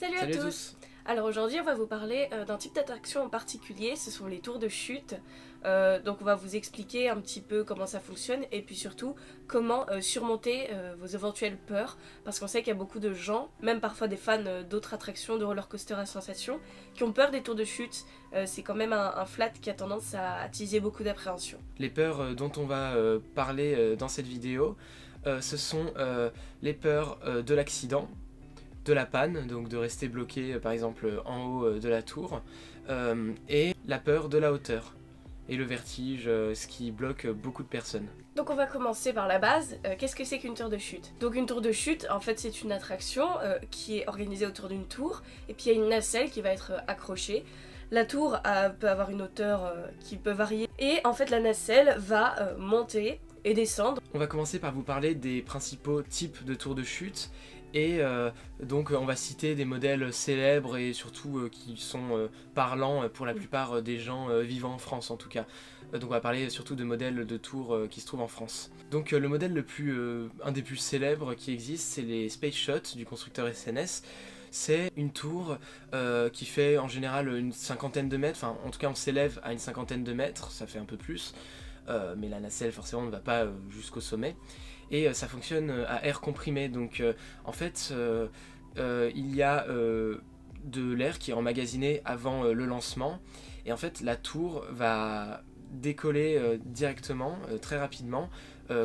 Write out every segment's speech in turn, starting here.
Salut à tous. Alors aujourd'hui on va vous parler d'un type d'attraction en particulier, ce sont les tours de chute. Donc on va vous expliquer un petit peu comment ça fonctionne et puis surtout comment surmonter vos éventuelles peurs, parce qu'on sait qu'il y a beaucoup de gens, même parfois des fans d'autres attractions, de roller coaster à sensation, qui ont peur des tours de chute. C'est quand même un flat qui a tendance à attiser beaucoup d'appréhension. Les peurs dont on va parler dans cette vidéo, ce sont les peurs de l'accident, de la panne, donc de rester bloqué par exemple en haut de la tour, et la peur de la hauteur et le vertige, ce qui bloque beaucoup de personnes. Donc on va commencer par la base. Qu'est-ce que c'est qu'une tour de chute? Donc une tour de chute, en fait c'est une attraction qui est organisée autour d'une tour, et puis il y a une nacelle qui va être accrochée. La tour peut avoir une hauteur qui peut varier, et en fait la nacelle va monter et descendre. On va commencer par vous parler des principaux types de tours de chute. Et donc on va citer des modèles célèbres et surtout qui sont parlants pour la plupart des gens vivant en France en tout cas. Donc on va parler surtout de modèles de tours qui se trouvent en France. Donc le modèle un des plus célèbres qui existe, c'est les Space Shot du constructeur SNS. C'est une tour qui fait en général une cinquantaine de mètres, enfin en tout cas on s'élève à une cinquantaine de mètres, ça fait un peu plus. Mais la nacelle forcément ne va pas jusqu'au sommet. Et ça fonctionne à air comprimé, donc en fait il y a de l'air qui est emmagasiné avant le lancement, et en fait la tour va décoller directement, très rapidement,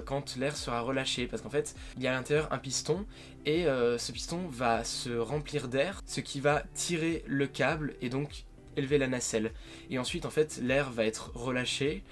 quand l'air sera relâché, parce qu'en fait il y a à l'intérieur un piston, et ce piston va se remplir d'air, ce qui va tirer le câble et donc élever la nacelle. Et ensuite en fait l'air va être relâché,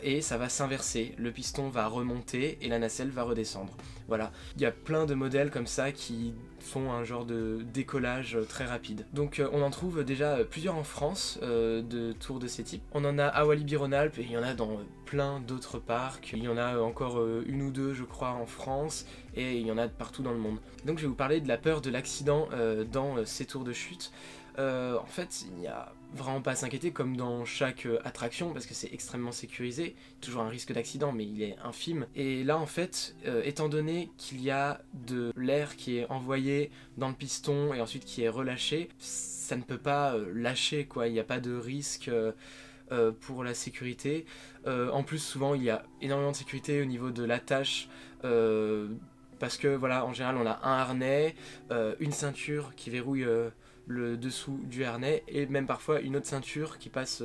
et ça va s'inverser, le piston va remonter et la nacelle va redescendre. Voilà, il y a plein de modèles comme ça qui font un genre de décollage très rapide. Donc on en trouve déjà plusieurs en France, de tours de ces types. On en a à Walibi-Rhône-Alpes et il y en a dans plein d'autres parcs. Il y en a encore une ou deux je crois en France, et il y en a partout dans le monde. Donc je vais vous parler de la peur de l'accident dans ces tours de chute. En fait, il n'y a vraiment pas à s'inquiéter comme dans chaque attraction, parce que c'est extrêmement sécurisé, toujours un risque d'accident mais il est infime. Et là en fait, étant donné qu'il y a de l'air qui est envoyé dans le piston et ensuite qui est relâché, ça ne peut pas lâcher quoi, il n'y a pas de risque pour la sécurité. En plus souvent il y a énormément de sécurité au niveau de l'attache, parce que voilà, en général on a un harnais, une ceinture qui verrouille le dessous du harnais, et même parfois une autre ceinture qui passe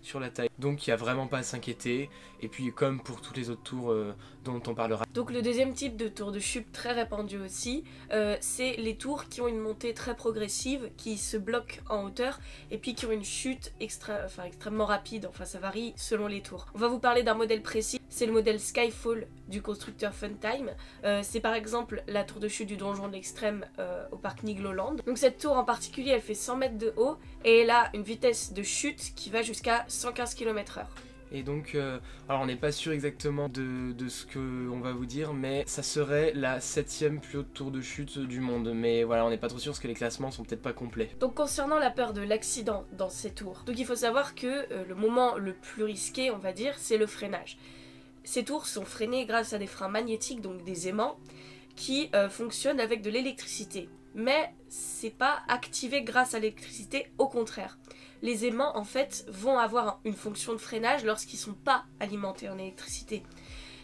sur la taille. Donc il n'y a vraiment pas à s'inquiéter, et puis comme pour toutes les autres tours dont on parlera. Donc le deuxième type de tour de chute très répandu aussi, c'est les tours qui ont une montée très progressive, qui se bloquent en hauteur, et puis qui ont une chute extrêmement rapide, enfin ça varie selon les tours. On va vous parler d'un modèle précis, c'est le modèle Skyfall du constructeur Funtime. C'est par exemple la tour de chute du donjon de l'extrême au parc Nigloland. Donc cette tour en particulier elle fait 100 mètres de haut, et elle a une vitesse de chute qui va jusqu'à 115 km/h. Et donc, alors on n'est pas sûr exactement de ce qu'on va vous dire, mais ça serait la 7e plus haute tour de chute du monde. Mais voilà, on n'est pas trop sûr parce que les classements sont peut-être pas complets. Donc concernant la peur de l'accident dans ces tours, donc il faut savoir que le moment le plus risqué, on va dire, c'est le freinage. Ces tours sont freinées grâce à des freins magnétiques, donc des aimants, qui fonctionnent avec de l'électricité. Mais c'est pas activé grâce à l'électricité, au contraire. Les aimants en fait vont avoir une fonction de freinage lorsqu'ils sont pas alimentés en électricité.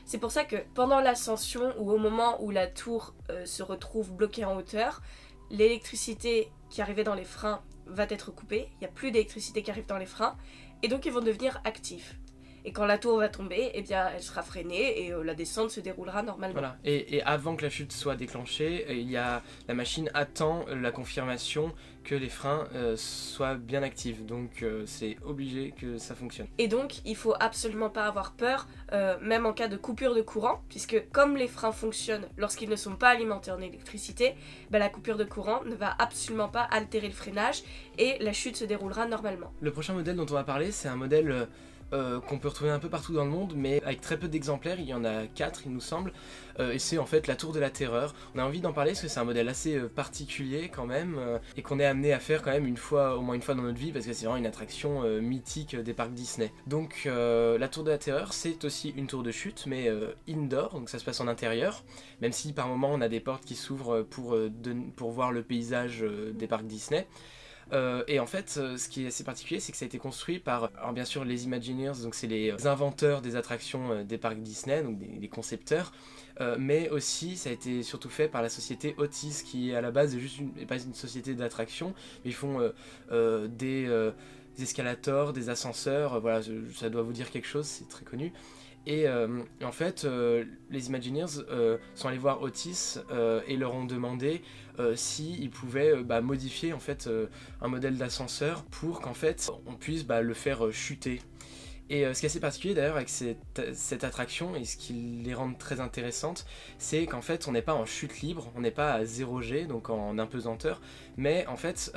C'est pour ça que pendant l'ascension ou au moment où la tour se retrouve bloquée en hauteur, l'électricité qui arrivait dans les freins va être coupée, il n'y a plus d'électricité qui arrive dans les freins, et donc ils vont devenir actifs. Et quand la tour va tomber, eh bien, elle sera freinée et la descente se déroulera normalement. Voilà. Et avant que la chute soit déclenchée, la machine attend la confirmation que les freins soient bien actifs. Donc c'est obligé que ça fonctionne. Et donc il faut absolument pas avoir peur, même en cas de coupure de courant, puisque comme les freins fonctionnent lorsqu'ils ne sont pas alimentés en électricité, la coupure de courant ne va absolument pas altérer le freinage et la chute se déroulera normalement. Le prochain modèle dont on va parler, c'est un modèle qu'on peut retrouver un peu partout dans le monde, mais avec très peu d'exemplaires. Il y en a 4 il nous semble, et c'est en fait la Tour de la Terreur. On a envie d'en parler parce que c'est un modèle assez particulier quand même, et qu'on est amené à faire quand même au moins une fois dans notre vie, parce que c'est vraiment une attraction mythique des parcs Disney. Donc la Tour de la Terreur, c'est aussi une tour de chute, mais indoor, donc ça se passe en intérieur, même si par moment on a des portes qui s'ouvrent pour voir le paysage des parcs Disney. Et en fait, ce qui est assez particulier, c'est que ça a été construit par, alors bien sûr, les Imagineers, donc c'est les inventeurs des attractions des parcs Disney, donc des concepteurs, mais aussi ça a été surtout fait par la société Otis, qui à la base n'est pas une société d'attractions, mais ils font des escalators, des ascenseurs, voilà, ça doit vous dire quelque chose, c'est très connu. Et en fait, les Imagineers sont allés voir Otis et leur ont demandé s'ils pouvaient modifier en fait un modèle d'ascenseur pour qu'en fait on puisse le faire chuter. Et ce qui est assez particulier d'ailleurs avec cette attraction et ce qui les rend très intéressantes, c'est qu'en fait on n'est pas en chute libre, on n'est pas à 0G, donc en impesanteur, mais en fait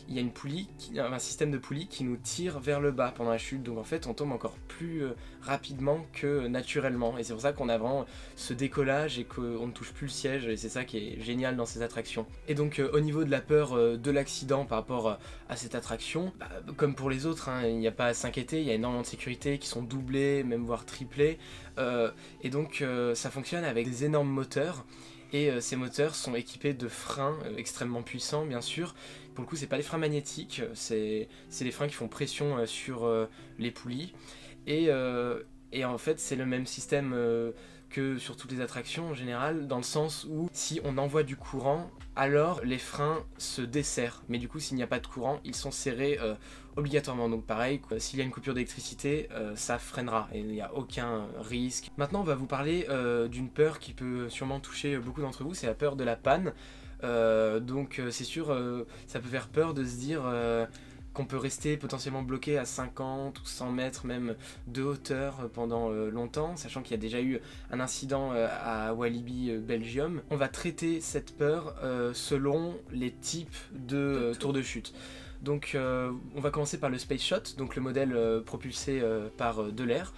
il y a une poulie, un système de poulie qui nous tire vers le bas pendant la chute, donc en fait on tombe encore plus rapidement que naturellement, et c'est pour ça qu'on a vraiment ce décollage et qu'on ne touche plus le siège, et c'est ça qui est génial dans ces attractions. Et donc au niveau de la peur de l'accident par rapport à cette attraction, comme pour les autres, hein, il n'y a pas à s'inquiéter, il y a énormément de sécurité qui sont doublées, même voire triplées, et donc ça fonctionne avec des énormes moteurs. Et ces moteurs sont équipés de freins extrêmement puissants, bien sûr. Pour le coup, c'est pas des freins magnétiques, c'est des freins qui font pression sur les poulies. Et en fait, c'est le même système que sur toutes les attractions en général, dans le sens où si on envoie du courant, alors les freins se desserrent. Mais du coup, s'il n'y a pas de courant, ils sont serrés obligatoirement. Donc pareil, s'il y a une coupure d'électricité, ça freinera et il n'y a aucun risque. Maintenant, on va vous parler d'une peur qui peut sûrement toucher beaucoup d'entre vous, c'est la peur de la panne. Donc c'est sûr, ça peut faire peur de se dire qu'on peut rester potentiellement bloqué à 50 ou 100 mètres même de hauteur pendant longtemps, sachant qu'il y a déjà eu un incident à Walibi Belgium. On va traiter cette peur selon les types de tours de chute. Donc on va commencer par le Space Shot, donc le modèle propulsé par de l'air.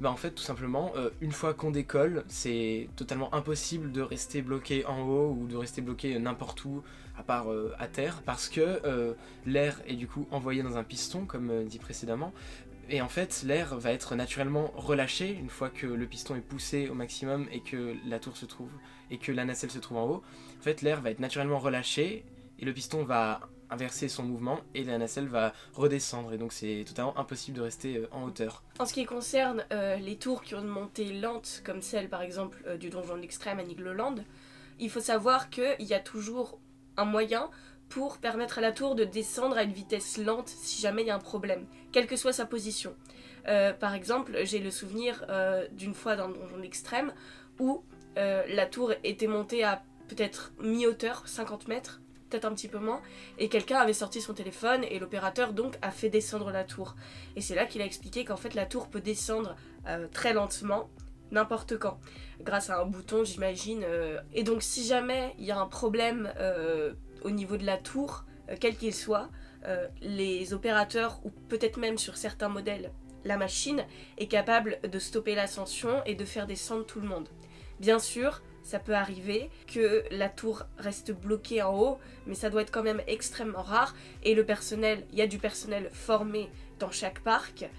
En fait, tout simplement, une fois qu'on décolle, c'est totalement impossible de rester bloqué en haut ou de rester bloqué n'importe où, à part à terre, parce que l'air est du coup envoyé dans un piston, comme dit précédemment, et en fait, l'air va être naturellement relâché une fois que le piston est poussé au maximum et que la tour se trouve, et que la nacelle se trouve en haut. En fait, l'air va être naturellement relâché, et le piston va inverser son mouvement et la nacelle va redescendre, et donc c'est totalement impossible de rester en hauteur. En ce qui concerne les tours qui ont une montée lente, comme celle par exemple du Donjon de l'Extrême à Nigloland, il faut savoir qu'il y a toujours un moyen pour permettre à la tour de descendre à une vitesse lente si jamais il y a un problème, quelle que soit sa position. Par exemple, j'ai le souvenir d'une fois dans le Donjon de l'Extrême où la tour était montée à peut-être mi-hauteur, 50 mètres, peut-être un petit peu moins, et quelqu'un avait sorti son téléphone et l'opérateur donc a fait descendre la tour. Et c'est là qu'il a expliqué qu'en fait la tour peut descendre très lentement, n'importe quand, grâce à un bouton j'imagine. Et donc si jamais il y a un problème au niveau de la tour, quel qu'il soit, les opérateurs, ou peut-être même sur certains modèles, la machine est capable de stopper l'ascension et de faire descendre tout le monde. Bien sûr, ça peut arriver que la tour reste bloquée en haut, mais ça doit être quand même extrêmement rare. Et le personnel, il y a du personnel formé dans chaque parc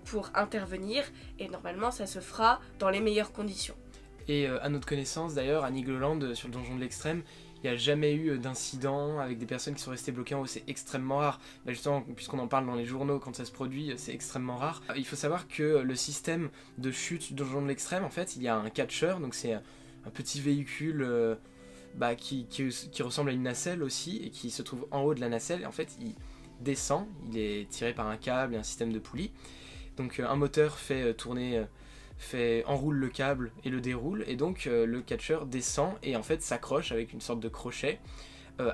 pour intervenir. Et normalement, ça se fera dans les meilleures conditions. Et à notre connaissance, d'ailleurs, à Nigloland, sur le Donjon de l'Extrême, il n'y a jamais eu d'incident avec des personnes qui sont restées bloquées en haut, c'est extrêmement rare. Justement, puisqu'on en parle dans les journaux quand ça se produit, c'est extrêmement rare. Il faut savoir que le système de chute du Donjon de l'Extrême, en fait, il y a un catcher, donc c'est un petit véhicule qui ressemble à une nacelle aussi, et qui se trouve en haut de la nacelle, et en fait il descend, il est tiré par un câble et un système de poulie. Donc un moteur enroule le câble et le déroule, et donc le catcher descend et en fait s'accroche avec une sorte de crochet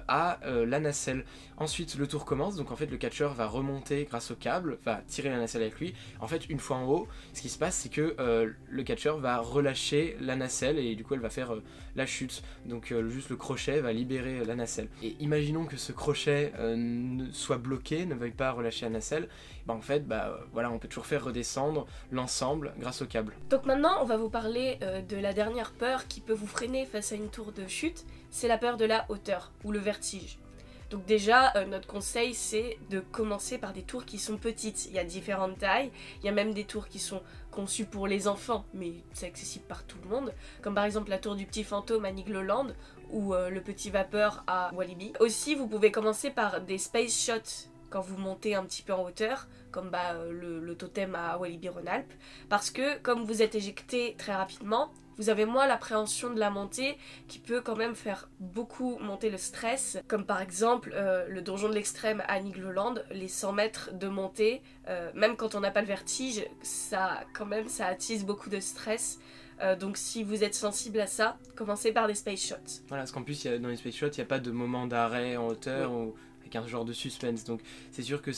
à la nacelle. Ensuite le tour commence, donc en fait le catcheur va remonter grâce au câble, va tirer la nacelle avec lui. En fait une fois en haut, ce qui se passe c'est que le catcheur va relâcher la nacelle et du coup elle va faire la chute. Donc juste le crochet va libérer la nacelle. Et imaginons que ce crochet soit bloqué, ne veuille pas relâcher la nacelle, bah en fait voilà, on peut toujours faire redescendre l'ensemble grâce au câble. Donc maintenant on va vous parler de la dernière peur qui peut vous freiner face à une tour de chute, c'est la peur de la hauteur ou le vertige. Donc déjà, notre conseil c'est de commencer par des tours qui sont petites. Il y a différentes tailles, il y a même des tours qui sont conçues pour les enfants, mais c'est accessible par tout le monde, comme par exemple la tour du petit fantôme à Nigloland ou le petit vapeur à Walibi. Aussi, vous pouvez commencer par des space shots quand vous montez un petit peu en hauteur, comme le totem à Walibi Rhône-Alpes, parce que comme vous êtes éjecté très rapidement, vous avez moins l'appréhension de la montée qui peut quand même faire beaucoup monter le stress, comme par exemple le donjon de l'extrême à Nigloland, les 100 mètres de montée, même quand on n'a pas le vertige, ça attise beaucoup de stress. Donc si vous êtes sensible à ça, commencez par des space shots. Voilà, parce qu'en plus dans les space shots, il n'y a pas de moment d'arrêt en hauteur, oui, ou avec un genre de suspense, donc c'est sûr que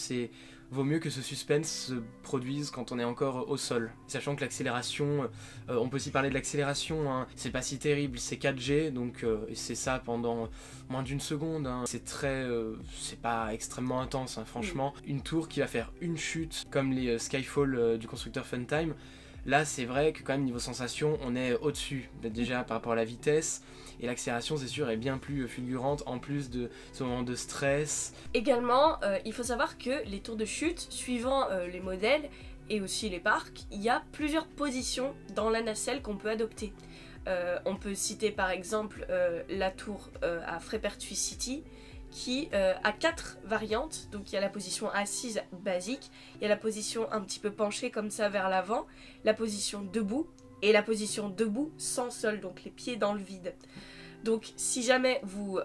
vaut mieux que ce suspense se produise quand on est encore au sol. Sachant que l'accélération, on peut aussi parler de l'accélération, hein, c'est pas si terrible, c'est 4G, donc et c'est ça pendant moins d'une seconde, hein. C'est pas extrêmement intense, hein, franchement. Une tour qui va faire une chute, comme les Skyfall du constructeur Funtime, là c'est vrai que quand même niveau sensation on est au-dessus, déjà par rapport à la vitesse, et l'accélération c'est sûr est bien plus fulgurante en plus de ce moment de stress. Également, il faut savoir que les tours de chute, suivant les modèles et aussi les parcs, il y a plusieurs positions dans la nacelle qu'on peut adopter. On peut citer par exemple la tour à Frépertuis City, qui a 4 variantes. Donc il y a la position assise basique, il y a la position un petit peu penchée comme ça vers l'avant, la position debout et la position debout sans sol, donc les pieds dans le vide. Donc si jamais vous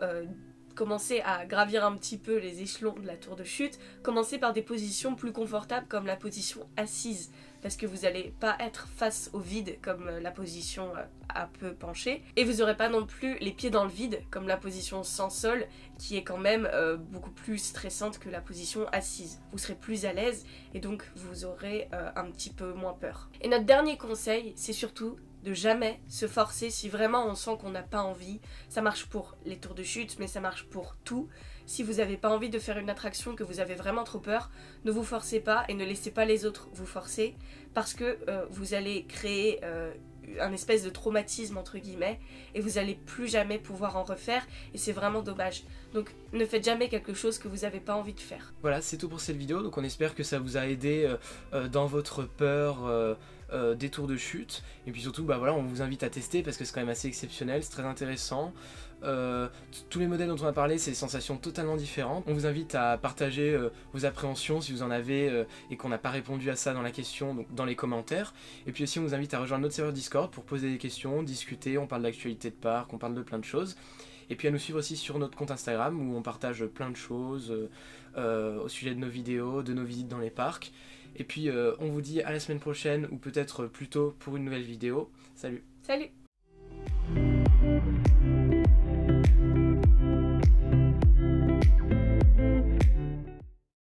commencez à gravir un petit peu les échelons de la tour de chute, commencez par des positions plus confortables comme la position assise, parce que vous n'allez pas être face au vide comme la position un peu penchée, et vous n'aurez pas non plus les pieds dans le vide comme la position sans sol, qui est quand même beaucoup plus stressante que la position assise. Vous serez plus à l'aise et donc vous aurez un petit peu moins peur. Et notre dernier conseil, c'est surtout de jamais se forcer si vraiment on sent qu'on n'a pas envie. Ça marche pour les tours de chute, mais ça marche pour tout. Si vous n'avez pas envie de faire une attraction, que vous avez vraiment trop peur, ne vous forcez pas et ne laissez pas les autres vous forcer, parce que vous allez créer un espèce de traumatisme entre guillemets, et vous allez plus jamais pouvoir en refaire, et c'est vraiment dommage. Donc ne faites jamais quelque chose que vous n'avez pas envie de faire. Voilà, c'est tout pour cette vidéo, donc on espère que ça vous a aidé dans votre peur des tours de chute, et puis surtout voilà, on vous invite à tester parce que c'est quand même assez exceptionnel, c'est très intéressant. Tous les modèles dont on a parlé, c'est des sensations totalement différentes. On vous invite à partager vos appréhensions si vous en avez et qu'on n'a pas répondu à ça dans la question, donc dans les commentaires. Et puis aussi on vous invite à rejoindre notre serveur Discord pour poser des questions, discuter, on parle d'actualité de parc, on parle de plein de choses. Et puis à nous suivre aussi sur notre compte Instagram où on partage plein de choses au sujet de nos vidéos, de nos visites dans les parcs. Et puis on vous dit à la semaine prochaine ou peut-être plus tôt pour une nouvelle vidéo. Salut! Salut!